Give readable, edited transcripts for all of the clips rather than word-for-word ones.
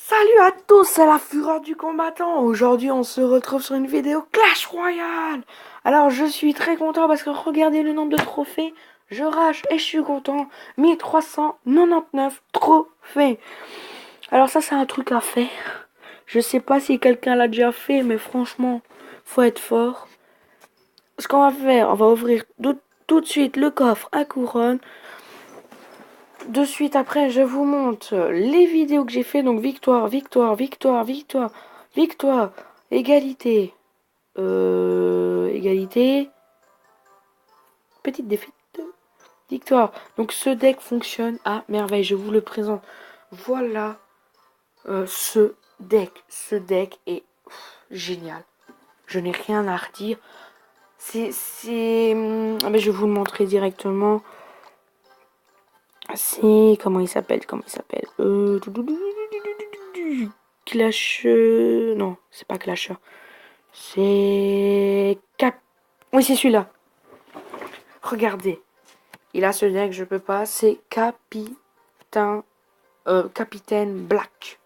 Salut à tous, c'est la fureur du combattant. Aujourd'hui, on se retrouve sur une vidéo Clash Royale. Alors, je suis très content parce que regardez le nombre de trophées. Je rage et je suis content. 1399 trophées. Alors ça, c'est un truc à faire. Je sais pas si quelqu'un l'a déjà fait, mais franchement, faut être fort. Ce qu'on va faire, on va ouvrir tout de suite le coffre à couronne. De suite après, je vous montre les vidéos que j'ai fait. Donc victoire, victoire, victoire, victoire, victoire, égalité, égalité, petite défaite, victoire. Donc ce deck fonctionne à merveille. Je vous le présente. Voilà ce deck. Ce deck est génial. Je n'ai rien à redire. Mais je vais vous le montrer directement. C'est comment il s'appelle? Comment il s'appelle? Clash. Non, c'est pas Clasher. C'est Cap. Oui, c'est celui-là. Regardez. Il a ce deck, je peux pas. C'est Capitaine Black.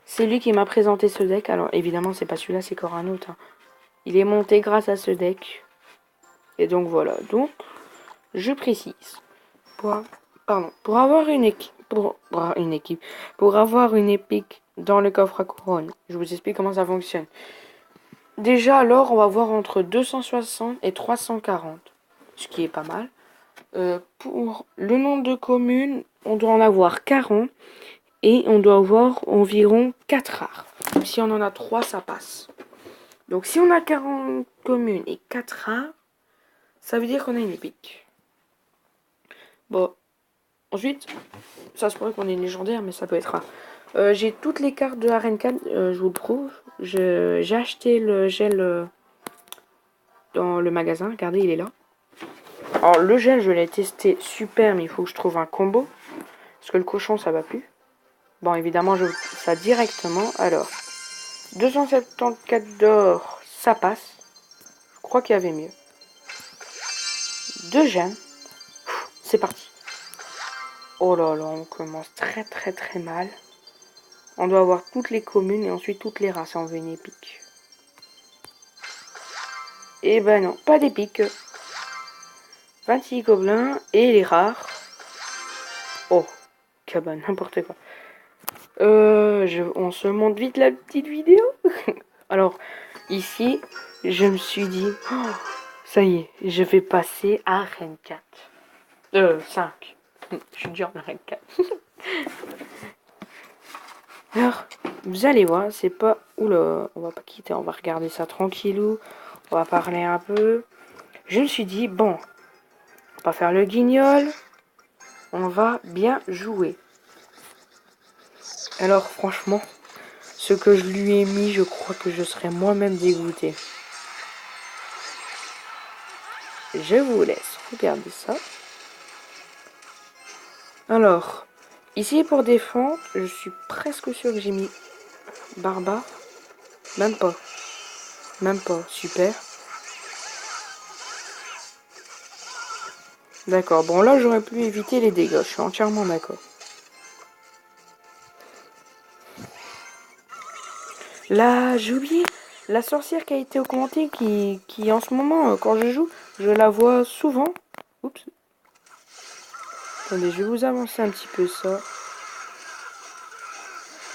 C'est lui qui m'a présenté ce deck. Alors évidemment, c'est pas celui-là, c'est encore un autre, hein. Il est monté grâce à ce deck. Et donc voilà. Donc, je précise. Pour avoir une équipe. Pour avoir une épique dans le coffre à couronne. Je vous explique comment ça fonctionne. Déjà, alors, on va voir entre 260 et 340, ce qui est pas mal. Pour le nombre de communes, on doit en avoir 40 et on doit avoir environ 4 rares. Donc, si on en a 3, ça passe. Donc, si on a 40 communes et 4 rares, ça veut dire qu'on a une épique. Bon, ensuite, ça se pourrait qu'on ait une légendaire, mais ça peut être rare. J'ai toutes les cartes de Arène 4, je vous le prouve. J'ai acheté le gel dans le magasin, regardez, il est là. Alors le gel, je l'ai testé super, mais il faut que je trouve un combo. Parce que le cochon, ça va plus. Bon, évidemment, je fais ça directement. Alors, 274 d'or, ça passe. Je crois qu'il y avait mieux. 2 gemmes. C'est parti. Oh là là, on commence très très très mal. On doit avoir toutes les communes et ensuite toutes les races. On veut une épique. Et ben non, pas d'épique. 26 gobelins et les rares. Oh, cabane, n'importe quoi. On se montre vite la petite vidéo. Alors, ici, je me suis dit, oh, ça y est, je vais passer à Arène 4. 5. Je suis dur en Arène 4. Alors, vous allez voir, c'est pas... Oula, on va pas quitter, on va regarder ça tranquillou. On va parler un peu. Je me suis dit, bon, on va faire le guignol. On va bien jouer. Alors, franchement, ce que je lui ai mis, je crois que je serais moi-même dégoûté. Je vous laisse regarder ça. Alors, ici pour défendre, je suis presque sûr que j'ai mis barbare. Même pas. Même pas. Super. D'accord. Bon, là, j'aurais pu éviter les dégâts. Je suis entièrement d'accord. Là, j'ai oublié. La sorcière qui a été augmentée, qui en ce moment, quand je joue, je la vois souvent. Oups. Attendez, je vais vous avancer un petit peu ça.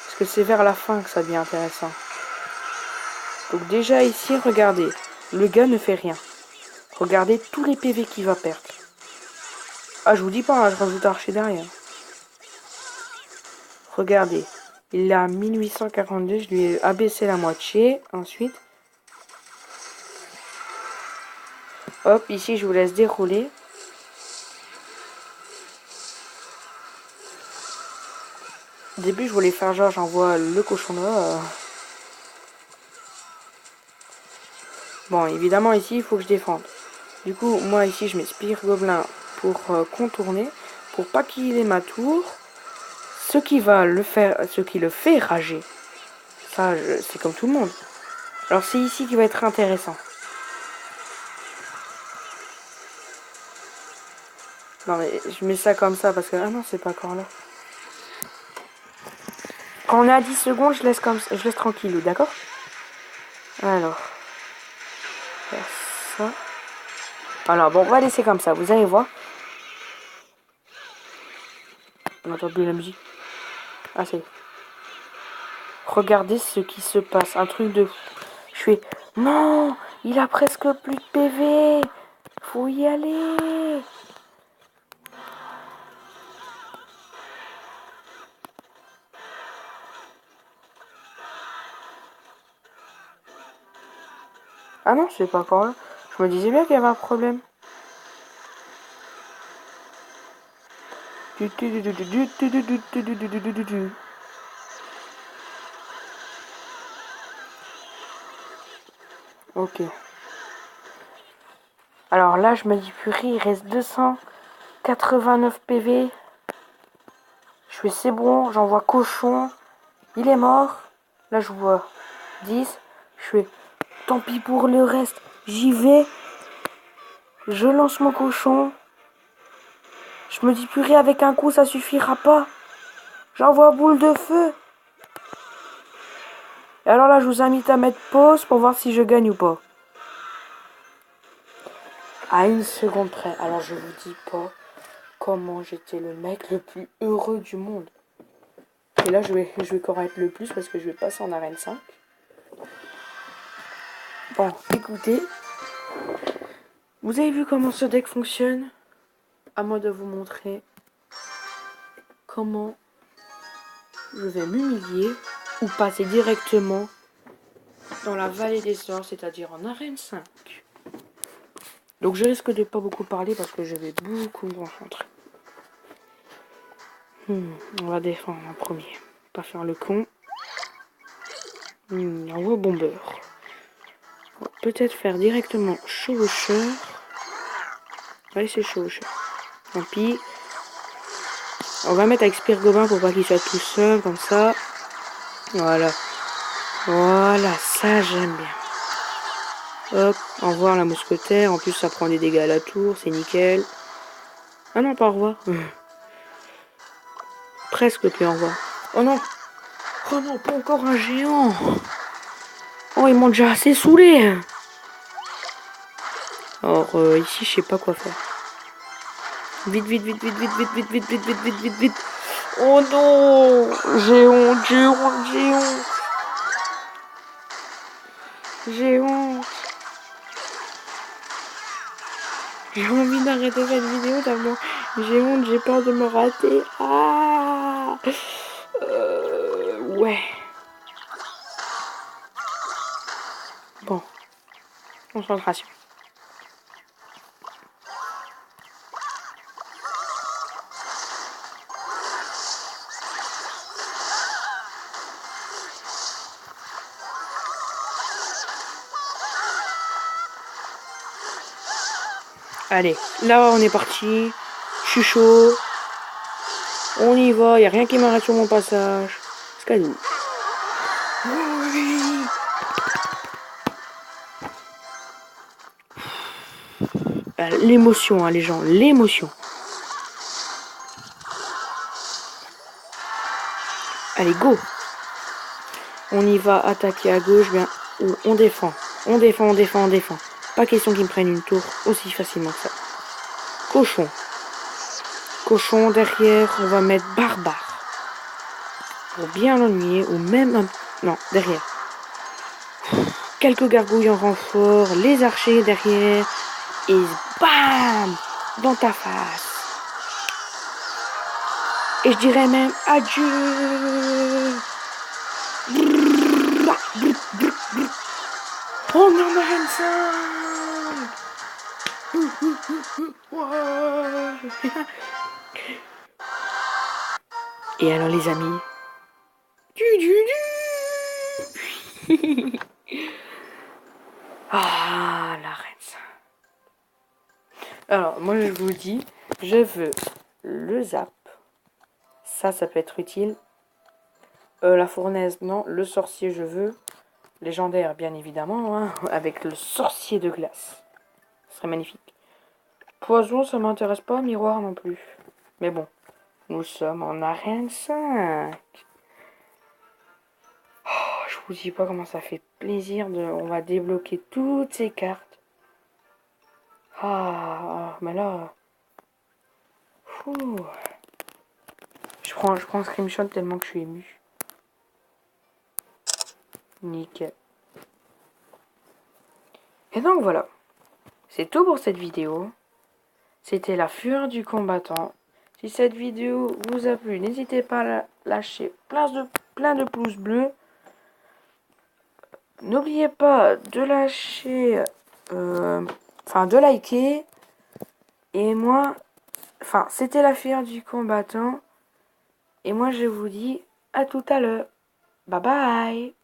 Parce que c'est vers la fin que ça devient intéressant. Donc déjà ici, regardez. Le gars ne fait rien. Regardez tous les PV qu'il va perdre. Ah, je vous dis pas, hein, je rajoute archer derrière. Regardez. Il est à 1842, je lui ai abaissé la moitié. Ensuite. Hop, ici, je vous laisse dérouler. Au début, je voulais faire genre, j'envoie le cochon là. Bon, évidemment, ici, il faut que je défende. Du coup, moi, ici, je mets Spire Gobelin pour contourner. Pour pas qu'il ait ma tour. Ce qui le fait rager. Ça, c'est comme tout le monde. Alors, c'est ici qui va être intéressant. Non, mais je mets ça comme ça parce que... Ah non, c'est pas encore là. Quand on est à 10 secondes, je laisse tranquille, d'accord? Alors, faire ça. Alors, bon, on va laisser comme ça, vous allez voir. On n'entend plus la musique. Ah, c'est... Regardez ce qui se passe, un truc de fou. Je fais, non, il a presque plus de PV. Faut y aller. Ah non, c'est pas encore là. Je me disais bien qu'il y avait un problème. Ok. Alors là, je me dis, purée, il reste 289 PV. Je fais, c'est bon, j'envoie cochon. Il est mort. Là, je vois 10. Je fais, tant pis pour le reste. J'y vais. Je lance mon cochon. Je me dis, purée, avec un coup, ça suffira pas. J'envoie boule de feu. Et alors là, je vous invite à mettre pause pour voir si je gagne ou pas. À une seconde près. Alors, je vous dis pas comment j'étais le mec le plus heureux du monde. Et là, je vais correct le plus parce que je vais passer en arène 5. Bon, écoutez. Vous avez vu comment ce deck fonctionne? À moi de vous montrer comment je vais m'humilier ou passer directement dans la vallée des sorts, c'est-à-dire en arène 5. Donc je risque de pas beaucoup parler parce que je vais beaucoup me concentrer. On va défendre en premier. Pas faire le con. Envoie bombeur. Peut-être faire directement chevaucheur. Allez, c'est chevaucheur. Tant pis. On va mettre avec Spire Gobain pour pas qu'il soit tout seul, comme ça. Voilà. Voilà, ça j'aime bien. Hop, au revoir la mousquetaire. En plus, ça prend des dégâts à la tour, c'est nickel. Ah non, pas au revoir. Presque plus au revoir. Oh non. Oh non, pas encore un géant. Oh, ils m'ont déjà assez saoulé. Alors, ici, je sais pas quoi faire. Vite, vite, vite, vite, vite, vite, vite, vite, vite, vite, vite, vite, vite. Oh non. J'ai honte, j'ai honte, j'ai honte. J'ai honte. J'ai envie d'arrêter cette vidéo tellement j'ai honte, j'ai peur de me rater. Ah. Ouais. Bon. Concentration. Allez, là on est parti. Je suis chaud. On y va, y a rien qui m'arrête sur mon passage. Scadou. Oui. L'émotion, hein, les gens, l'émotion. Allez, go. On y va attaquer à gauche, bien. On défend. On défend, on défend, on défend. Pas question qu'ils me prennent une tour aussi facilement que ça. Cochon. Cochon derrière, on va mettre barbare. Pour bien l'ennuyer, ou même un... Non, derrière. Quelques gargouilles en renfort, les archers derrière. Et bam! Dans ta face. Et je dirais même adieu. Oh non, ma Hanson. Et alors les amis. Ah, la reine. Alors, moi je vous dis, je veux le zap. Ça peut être utile. La fournaise, non. Le sorcier, je veux. Légendaire, bien évidemment, hein, avec le sorcier de glace. Ce serait magnifique. Poison, ça m'intéresse pas. Miroir non plus. Mais bon, nous sommes en arène 5. vous dis pas comment ça fait plaisir de... On va débloquer toutes ces cartes. Mais là... Fou. Je prends un screenshot tellement que je suis ému. Nickel. Et donc voilà. C'est tout pour cette vidéo. C'était la fureur du combattant. Si cette vidéo vous a plu, n'hésitez pas à lâcher plein de pouces bleus. N'oubliez pas de lâcher... de liker. Et moi... c'était la fureur du combattant. Et moi, je vous dis à tout à l'heure. Bye bye.